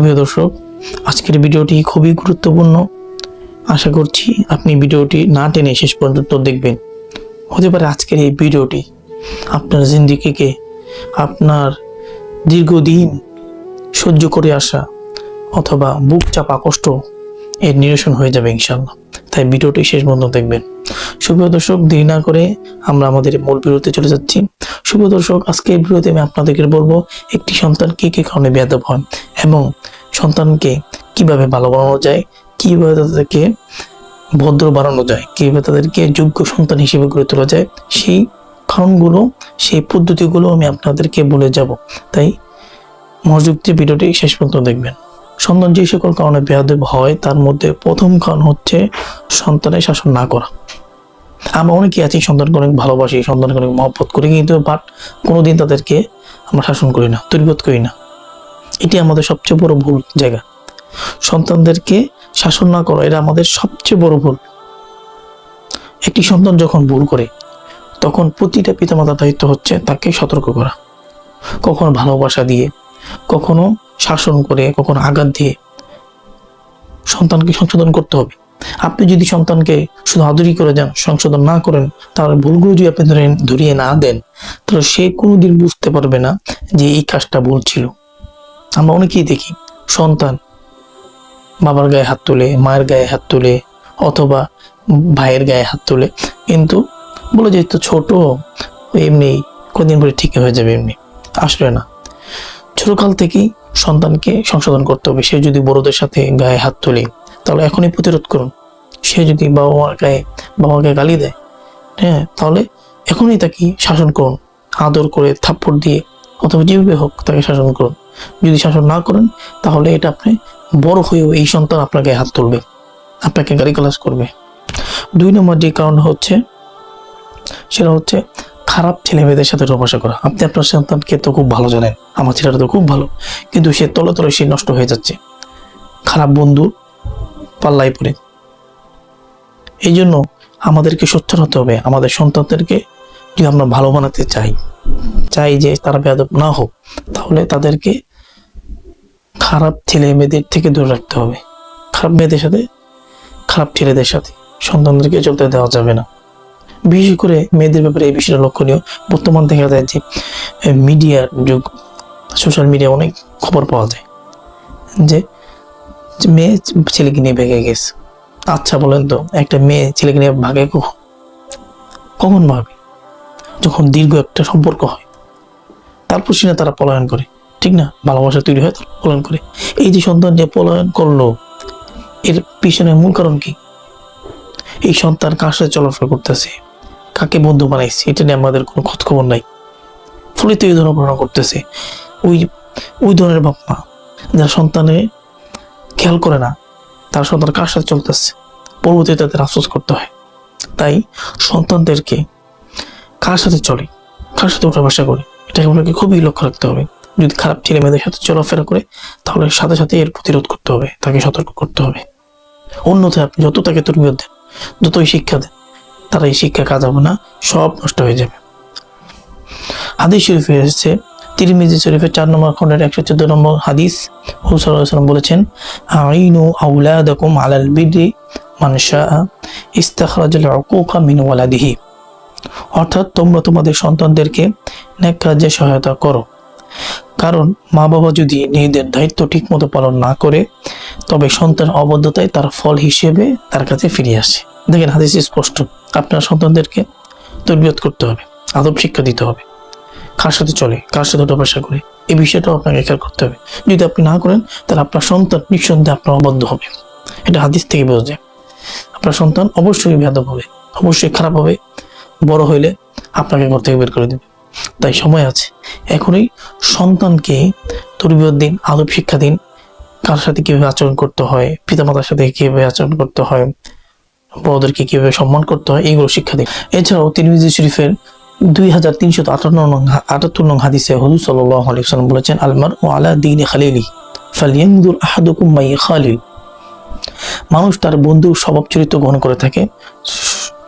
সুপ্রিয় দর্শক, আজকের ভিডিওটি খুবই গুরুত্বপূর্ণ। আশা করছি আপনি ভিডিওটি না টেনে শেষ পর্যন্ত দেখবেন। হতে পারে আজকের এই ভিডিওটি আপনার জিন্দেগিকে, আপনার দীর্ঘদিন সহ্য করে আসা অথবা বুক চাপা কষ্ট এর নিরসন হয়ে যাবে ইনশাআল্লাহ। তাই ভিডিওটি শেষ পর্যন্ত দেখবেন। সুপ্রিয় দর্শক, দেরি না করে আমরা আমাদের মূল ভিডিওতে চলে যাচ্ছি। সুপ্রিয় দর্শক, আজকের ভিডিওতে আমি আপনাদেরকে বলবো একটি সন্তান কি কি কারণে বেয়াদব হয় এবং সন্তানকে কিভাবে ভালো বানানো যায়, কিভাবে তাদেরকে ভদ্র বানানো যায়, কিভাবে তাদেরকে যোগ্য সন্তান হিসেবে গড়ে তোলা যায়, সেই কারণগুলো, সেই পদ্ধতিগুলো আমি আপনাদেরকে বলে যাব। তাই মনোযোগ দিয়ে ভিডিওটি শেষ পর্যন্ত দেখবেন। সন্তান যে সকল কারণে বেয়াদব হয় তার মধ্যে প্রথম কারণ হচ্ছে সন্তানের শাসন না করা। আমরা অনেকেই আছি সন্তানকে অনেক ভালোবাসি, সন্তানকে অনেক মহব্বত করি, কিন্তু বাট কোনোদিন তাদেরকে আমরা শাসন করি না, তৈরিবোধ করি না। এটি আমাদের সবচেয়ে বড় ভুল জায়গা। সন্তানদেরকে শাসন না করা এটা আমাদের সবচেয়ে বড় ভুল। একটি সন্তান যখন ভুল করে তখন প্রতিটা পিতামাতার দায়িত্ব হচ্ছে তাকে সতর্ক করা। কখনো ভালোবাসা দিয়ে, কখনো শাসন করে, কখনো আঘাত দিয়ে সন্তানকে সংশোধন করতে হবে। আপনি যদি সন্তানকে শুধু আদরই করে যান, সংশোধন না করেন, তার ভুলগুলো যদি আপনি ধরিয়ে না দেন, তাহলে সে কোনোদিন বুঝতে পারবে না যে এই কাজটা ভুল ছিল। আমরা অনেকেই দেখি সন্তান বাবার গায়ে হাত তোলে, মায়ের গায়ে হাত তোলে অথবা ভাইয়ের গায়ে হাত তোলে, কিন্তু বলে যে তো ছোট, এমনি কদিন পরে ঠিক হয়ে যাবে। এমনি আসলে না, ছোটকাল থেকেই সন্তানকে সংশোধন করতে হবে। সে যদি বড়দের সাথে গায়ে হাত তোলে তাহলে এখনই প্রতিরোধ করুন। সে যদি বাবাকে গালি দেয়, তাহলে এখনই তাকে শাসন করুন, আদর করে থাপ্পড় দিয়ে অথবা যেভাবে হোক তাকে শাসন করুন। যদি শাসন না করেন তাহলে এটা আপনি বড় হয়েও এই সন্তান আপনার গায়ে হাত তুলবে, আপনাকে গালিগালাজ করবে। 2 নম্বর যে কারণ হচ্ছে সেটা হচ্ছে খারাপ ছেলে মেয়েদের সাথে রবাসা করা। আপনি আপনার সন্তানকে তো খুব ভালো জানেন, আমার ছেলেটা তো খুব ভালো, কিন্তু সে তলে তলে সে নষ্ট হয়ে যাচ্ছে খারাপ বন্ধু পাল্লায় পড়ে। এই জন্য আমাদেরকে সোচ্চার হতে হবে। আমাদের সন্তানদেরকে যদি আমরা ভালো বানাতে চাই যে তারা বেয়াদব না হোক, তাহলে তাদেরকে খারাপ ছেলে মেয়েদের থেকে দূরে রাখতে হবে। খারাপ মেয়েদের সাথে, খারাপ ছেলেদের সাথে সন্তানদেরকে চলতে দেওয়া যাবে না। বিশেষ করে মেয়েদের ব্যাপারে এই বিষয়টা লক্ষণীয়। বর্তমান দেখা যায় যে মিডিয়ার যুগ, সোশ্যাল মিডিয়া অনেক খবর পাওয়া যায় যে মেয়ে ছেলেকে নিয়ে ভেগে গেছে। আচ্ছা বলেন তো, একটা মেয়ে ছেলেকে নিয়ে ভাগে কখন ভাবে? যখন দীর্ঘ একটা সম্পর্ক হয়, তারপর সিনা তারা পলায়ন করে, ঠিক না? ভালোবাসা তৈরি হয়, তারপর পলায়ন করে। এই যে সন্তান যে পলায়ন করলো, এর পিছনে মূল কারণ কি? এই সন্তান কার সাথে চলাফেরা করতেছে, কাকে বন্ধু বানাইছে, এটা নিয়ে আমাদের কোনো খোঁজ খবর নাই। ফলে তো এই ধরনের ঘটনা করতেছে ওই ধরনের বাপ মা যারা সন্তানের খেয়াল করে না, তার সন্তান কার সাথে চলতেছে, পরবর্তীতে তাদের আফসোস করতে হয়। তাই সন্তানদেরকে কার সাথে চলে, কার সাথে উঠা বসা করে, এটাকে আপনাকে খুবই লক্ষ্য রাখতে হবে। যদি খারাপ ছেলে মেয়েদের সাথে চলাফেরা করে, তাহলে সাথে সাথে এর প্রতিরোধ করতে হবে, তাকে সতর্ক করতে হবে। অন্যথায় আপনি যত তাকে তরবিয়ত দেন, যতই শিক্ষা দেন, তারা এই শিক্ষা কাজ হবে না, সব নষ্ট হয়ে যাবে। হাদিস শরীফে এসেছে, তিরমিজি শরীফের 4 নম্বর খণ্ডের 114 নম্বর হাদিস, হুজুর সাল্লাল্লাহু আলাইহি ওয়াসাল্লাম বলেছেন, আইনু আওলাদাকুম আলাল বিররি মান শাআ ইস্তাখরাজাল উকুকা মিন ওয়ালাদিহি। অর্থাৎ তোমরা তোমাদের সন্তানদেরকে নেক কাজে সহায়তা করো, কারণ মা বাবা যদি নিজেদের দায়িত্ব ঠিক মতো পালন না করে, তবে সন্তান অবদ্ধতায় তার ফল হিসেবে তার কাছে ফিরে আসে। দেখেন হাদিস স্পষ্ট। আপনার সন্তানদেরকে তরবিয়ত করতে হবে, আদব শিক্ষা দিতে হবে, কার সাথে চলে, কার সাথে উঠাবসা করে, এই বিষয়টাও আপনাকে খেয়াল করতে হবে। যদি আপনি না করেন তাহলে আপনার সন্তান নিঃসন্দেহে আপনার অবাধ্য হবে। এটা হাদিস থেকে বোঝা যায়। আপনার সন্তান অবশ্যই বেয়াদব হবে, অবশ্যই খারাপ হবে, বড় হইলে আপনাকে ঘর থেকে বের করে দেবে। তাই সময় আছে, এখনই সন্তানকে তরবিয়ত দিন, আদব শিক্ষা দিন, কার সাথে কিভাবে আচরণ করতে হয়, পিতামাতার সাথে কিভাবে আচরণ করতে হয়, বড়দেরকে কিভাবে সম্মান করতে হয়, এইগুলো শিক্ষা দিন। এছাড়াও তিরমিজি শরীফের 2378 নং হাদিসে হুজুর সাল্লাল্লাহু আলাইহি ওয়াসাল্লাম বলেছেন, আলমার ও আলা দীনি খালিলি ফালইয়ানজুর আহাদুকুম মাই খালিল। মানুষ তার বন্ধুর স্বভাব চরিত্র গ্রহণ করে থাকে,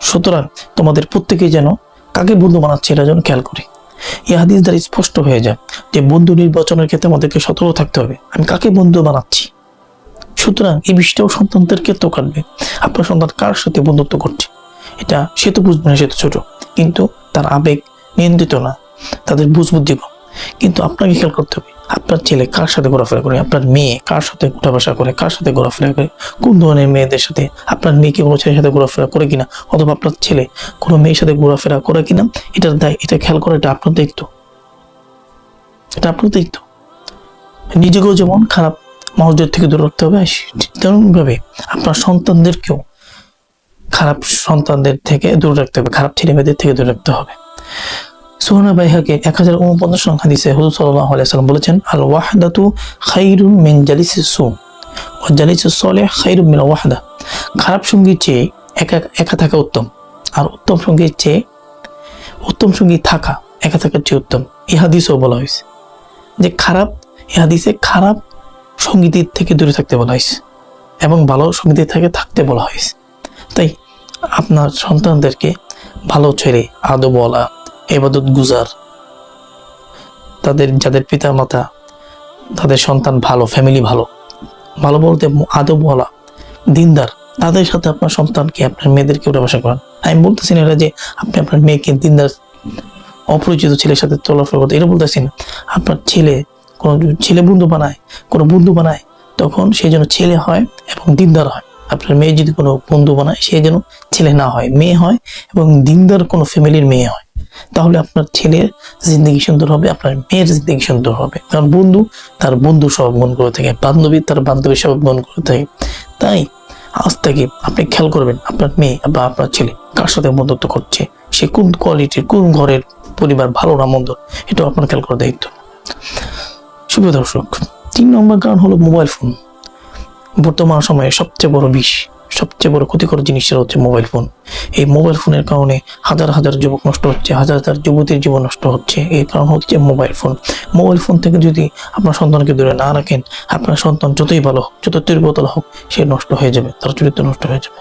সুতরাং তোমাদের প্রত্যেকেই যেন কাকে বন্ধু বানাচ্ছে এটা যেন খেয়াল করে। এই হাদিস দ্বারা স্পষ্ট হয়ে যায় যে বন্ধু নির্বাচনের ক্ষেত্রে আমাদেরকে সতর্ক থাকতে হবে, আমি কাকে বন্ধু বানাচ্ছি। সুতরাং এই বিষয়টাও সন্তানদের ক্ষেত্রেও কাটবে, আপনার সন্তান কার সাথে বন্ধুত্ব করছে, এটা সে তো বুঝবে না, সে তো ছোট, কিন্তু তার আবেগ নিয়ন্ত্রিত না, তাদের বুঝ বুদ্ধি কম। কিন্তু আপনাকে খেয়াল করতে হবে আপনার ছেলে কার সাথে ঘোরাফেরা করে, আপনার মেয়ে কার সাথে উঠা বসা করে, কার সাথে ঘোরাফেরা করে, কোন ধরনের মেয়েদের সাথে, আপনার মেয়ে কি কোনো ছেলের সাথে ঘোরাফেরা করে কিনা, অথবা আপনার ছেলে কোনো মেয়ের সাথে ঘোরাফেরা করে কিনা, এটার দায়, এটা খেয়াল করা এটা আপনার দায়িত্ব, এটা আপনার দায়িত্ব। নিজেকেও যেমন খারাপ মানুষদের থেকে দূরে রাখতে হবে, তেমন ভাবে আপনার সন্তানদেরকেও খারাপ সন্তানদের থেকে দূরে রাখতে হবে, খারাপ ছেলে মেয়েদের থেকে দূরে রাখতে হবে। সুনান বাইহাকীর 1049 নং হাদিসে হুজুর সাল্লাল্লাহু আলাইহি ওয়াসাল্লাম বলেছেন, আল ওয়াহদাতু খায়রুম মিন জালিসিস সু ওয়া জালিসুস সালিহ খায়রুম মিন ওয়াহদা। খারাপ সঙ্গীর চেয়ে একা থাকা উত্তম, আর উত্তম সঙ্গীর চেয়ে উত্তম সঙ্গী থাকা একা থাকার চেয়ে উত্তম। এই হাদিসেও বলা হয়েছে যে এই হাদিসে খারাপ সঙ্গীতের থেকে দূরে থাকতে বলা হয়েছে এবং ভালো সঙ্গীতের থেকে থাকতে বলা হয়েছে। তাই আপনার সন্তানদেরকে ভালো ছেলে, আদবওয়ালা, ইবাদত গুজার, যাদের পিতা মাতা, তাদের সন্তান ভালো, ফ্যামিলি ভালো বলতে আদবওয়ালা, দিনদার, তাদের সাথে আপনার সন্তানকে, আপনার মেয়েদেরকে উঠাবসা করান। আমি বলতেছি না এটা যে আপনি আপনার মেয়েকে দিনদার অপরিচিত ছেলের সাথে চলাফেরা করতে, এটা বলতেছি না। আপনার ছেলে কোনো ছেলে বন্ধু বানায় তখন সে যেন ছেলে হয় এবং দিনদার হয়। আপনার মেয়ে যদি কোনো বন্ধু বানায় সে যেন ছেলে না হয়, মেয়ে হয় এবং দিনদার কোনো ফ্যামিলির মেয়ে হয়। তাহলে আপনার ছেলের জিন্দগি সুন্দর হবে, আপনার মেয়ের জিন্দগি সুন্দর হবে। কারণ বন্ধু তার বন্ধু স্বভাব গ্রহণ করে থাকে, বান্ধবী তার বান্ধবী স্বভাব গ্রহণ করে থাকে। তাই আজ থেকে আপনি খেয়াল করবেন আপনার মেয়ে বা আপনার ছেলে কার সাথে বন্ধুত্ব করছে, সে কোন কোয়ালিটির, কোন ঘরের পরিবার, ভালো না মন্দ, এটাও আপনার খেয়াল করার দায়িত্ব। শুভ দর্শক, 3 নম্বর কারণ হলো মোবাইল ফোন। বর্তমান সময়ে সবচেয়ে বড় বিষ, সবচেয়ে বড় ক্ষতিকর জিনিসটা হচ্ছে মোবাইল ফোন। এই মোবাইল ফোনের কারণে হাজার হাজার যুবক নষ্ট হচ্ছে, হাজার হাজার যুবতীর জীবন নষ্ট হচ্ছে। এর কারণ হচ্ছে মোবাইল ফোন। মোবাইল ফোন থেকে যদি আপনার সন্তানকে দূরে না রাখেন, আপনার সন্তান যতই ভালো হোক, যত দুর্বল হোক, সে নষ্ট হয়ে যাবে, তার চরিত্র নষ্ট হয়ে যাবে।